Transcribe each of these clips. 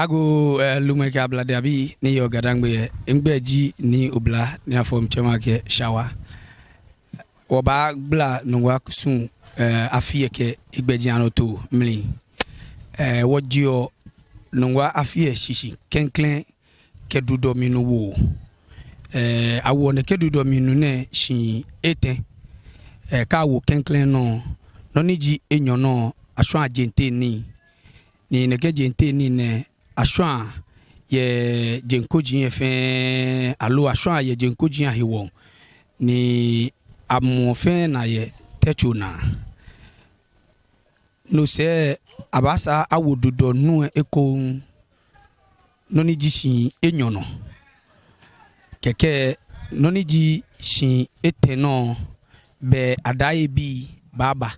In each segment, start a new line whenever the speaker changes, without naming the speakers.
ago lume ka Oblah abi ni yo gadangbe ngbeji ni Oblah ni afom chema ke Shawa oba bla Nungua kusun afie ke igbeji anoto mlin wojio Nungua afie shishi kenklen ke dudo minu wo awo ne ke dudo minu ne shi eten ka wo kenklen no ni ji enyo no aso agente ni ne ke agente ni ne aso ye jenkoji ye fe alo aso ye jenkoji ya hewo ni amofe na ye techuna no se abasa awodudo nu eko noni ji shi enyo no keke noni ji shi eteno be adaye bi baba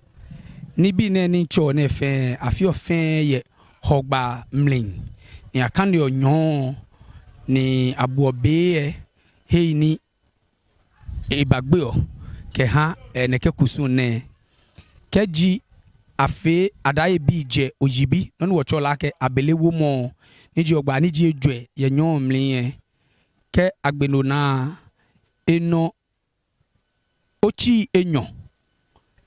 ni bi ne ni cho ne fe afio fe ye hogba mlin ni akande onyo ni abuobe hei ni ebagbe o ke ha ne ke kusun ne keji afe adaye bi je ojibi nonu wo cho la ke abelewo mo ni ji ogba ni ji ejwe ye nyon mlin ke agbeno na eno ochi enyo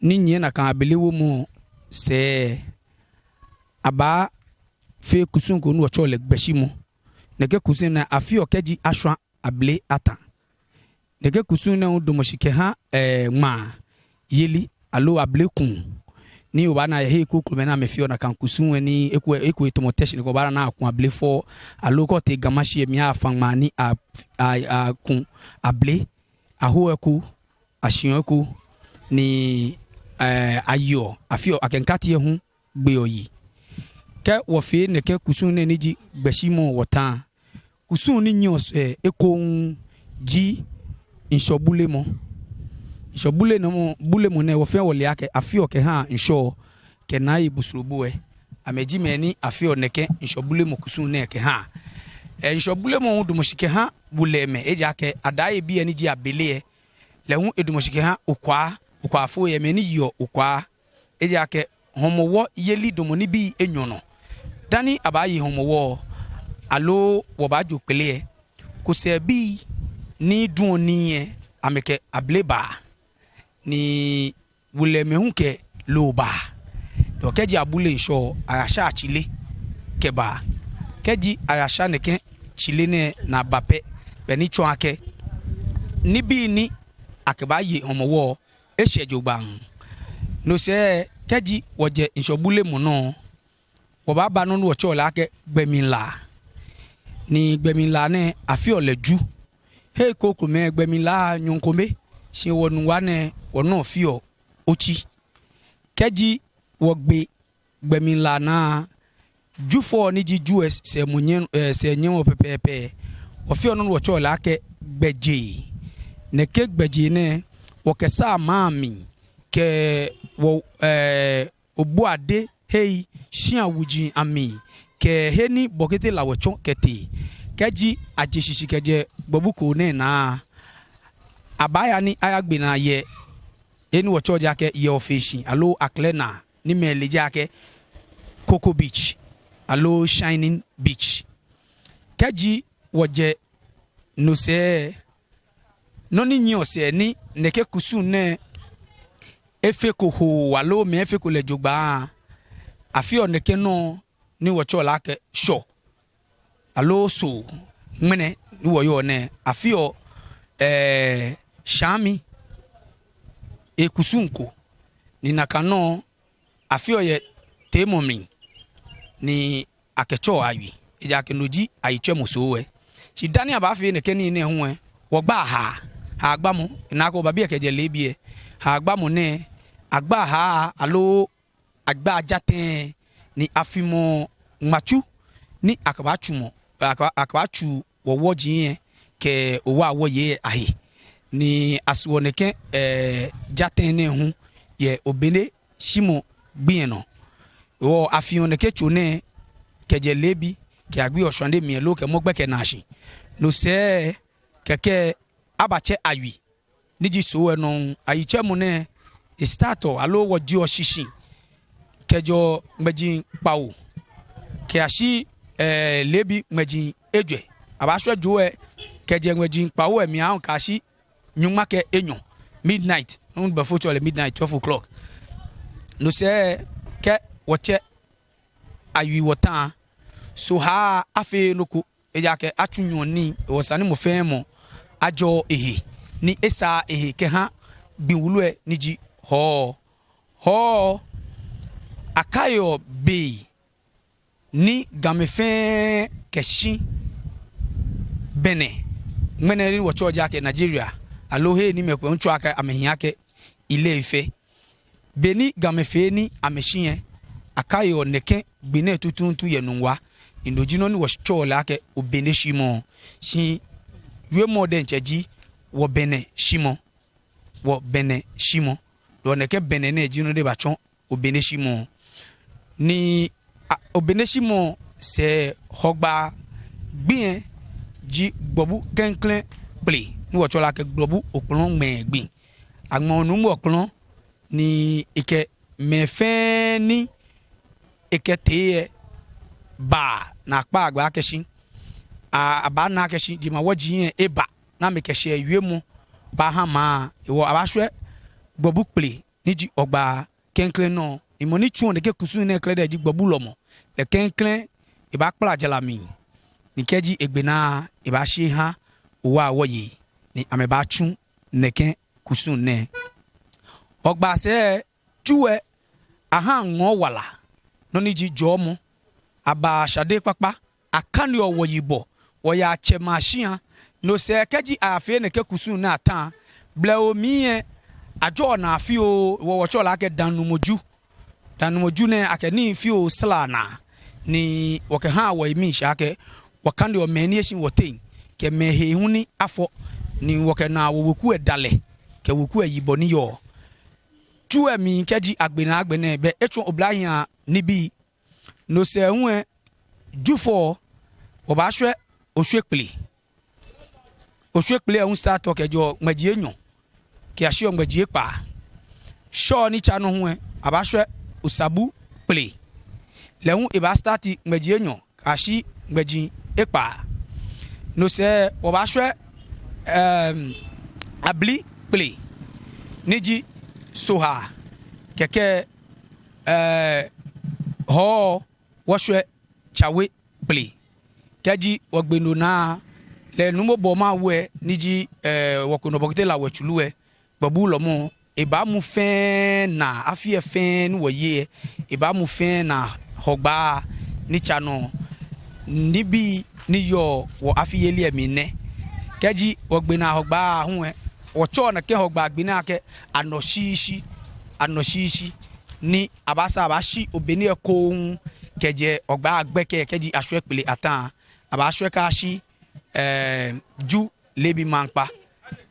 ni nye na kan abelewo mo se aba fe kusun ko nu wo cho le gbeshi mo ne ke kusun na afi okeji aswa able atan ne ke kusun na do mo shike ha ma yeli alo able kun ni oba na he ku klube na mefio na kan kusun ni eku etomotesh ni ko bara na akun able fo alo ko te gamashi mi afan ma ni a kun able aho eku ashion eku ni ayo afio akenkati hu gbe oyi ke wo fe ne ke kusun ne ni ji gbeshimo wotan kusun ni nyos eko ji inshobule mo inshobule no mo bule mo ne wo fe wo le ake afio ke ha insho ke na ibusrubu ameji meni afio ne ke inshobule mo kusun ne ke ha inshobule mo du mo shike ha bule me eja ke adaye bi ani ji abele le hu edu mo shike ha ukwa fo ye meni yo ukwa eja ke homowo yeli do mo ni bi enyono dani abayi homowo alo wo ba ju pele ko se bi ni dun ni ameke ableba ni wule mehunke loba do keji abule insho ayasha chile keba keji ayasha neke chile ne na bape beni chwake ni bi ni akeba yi homowo esejogba no se keji woje inshobule mo no wo baba no wo cho la ke gbemila ni gbemila ne afi oleju he koku me gbemila nyonkombe se wonu wa ne wono fio ochi keji wo gbe gbemila na jufo ni ji ju se munye se nyen pepepe wo fio no wo cho la ke gbeje ne ke gbeje ne wo kesa mami ke wo obuade hei shia wuji ami ke heni bokete lawocho kete keji ajeshishi keje gbobuko ne na abaya ni ayagbe na ye eni wocho jake ye ofeshi alo aklena ni mele jake Coco Beach alo Shining Beach keji woje no se noni nyo se ni neke kusun ne efe ko ho alo me efe ko le jogba afio neke no ni wocho la ke sho alo so mene ni wo yo ne afio shami kusunko ni nakano afio ye temomi ni akecho ayi eja ke noji ayiche musowe si dani abafi neke ni ne hu wo gba ha agba mo na ko babi ekeje lebie ha agba mo ne agba ha alo agba jaten ni afimo machu ni akabachu wowoji ke owa awoye ahe ni aswoneke jaten ne hu ye obene shimo gbien no wo afioneke chone keje lebi ke agbi oswande mi lo ke mogbeke na shi no se keke abache ayi niji so no ayiche mu ne starto alo woji oshishi kejo meji pawo ke ashi lebi ngweji edwe abashwe joe keje ngweji pawo emi an kashi nyuma ke enyo midnight on before to midnight 12 o'clock no se ke woche ayi wota so ha afe noko eja ke atunyo ni wosane mo femo ajo ehe ni esa ehe ke ha biwulu e niji ho akayo be ni gamefe keshi bene meneri wocho jake Nigeria alohe ni mekwe ncho aka amehiake ile ife beni gamefe ni amehie akayo neke gbine tutuntu ye Nungua indojino ni wocho lake obene shimo si we modern cheji wo bene shimo do neke bene ne jino de bachon obene shimo ni obene shimo se hogba gbin ji gbobu kenklen ple ni wocho lake gbobu oklon me gbin agbon nu mo oklon ni ike mefe ni ike te ba na pa agba keshi aba na keshi di ma woji eba na me keshi ewiemu ba ha ma iwo abahwe gbobu ple ni ji ogba kenklen no imoni chuon de ke kusu ne kle de ji gbobu lomo le kenklen iba kpla jalami ni keji egbena iba shi ha owa woyi ni ameba chu neke kusu ne ogba se juwe aha ngo wala no ni ji jomo aba shade papa akani owoyibo woya chemashia no se keji afi neke kusu na atan ble omiye ajo na afi o wo cho la ke danumoju ne akeni fi o slana ni woke ha wo imi shake wakande o meni esin woten ke mehe huni afo ni woke na woku edale ke woku ayibo ni yo tu emi keji agbena be etu Oblah hia ni bi no se hu jufo obahwe ohwekple ehun start to kejo maji enyo ke ahwe maji pa sho ni cha no hu abahwe usabu ple lehun iba start maji enyo ashi maji epa no se obahwe abli ple niji soha keke ho washwe chawe ple keji ogbeno na le numo boma we niji wokono bokete la wechuluwe babu lomo eba mu fen na afie fen wo ye eba mu fen na hogba ni chano nibi ni yo wo afie li emine keji ogbena hogba hu wocho na ke hogba gbina ke anoshishi ni abasa abashi obeni eko keje ogba agbeke keji ahwekpele atan abahwe ka shi ju lebi manpa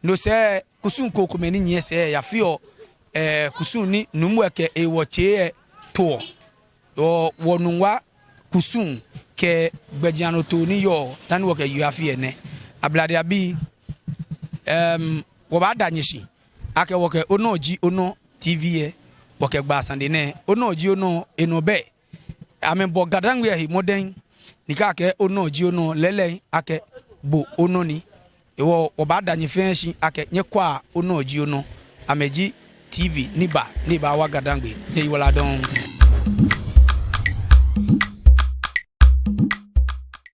no se kusun kokomeni nye se ya fio kusun ni numweke ewoche to wo Nungua kusun ke gbejiano to ni yo dan wo ke yu afie ne ablade abi wo ba danyeshi ake wo ke onoji ono tv e wo ke gba sande ne onoji ono enobe amembo gadangwe hi modern nika ke onoji ono lele ake bo ono ni ewo oba danye fenshi ake nyekwa onoji ono ameji tv niba wa gadangwe ye wala don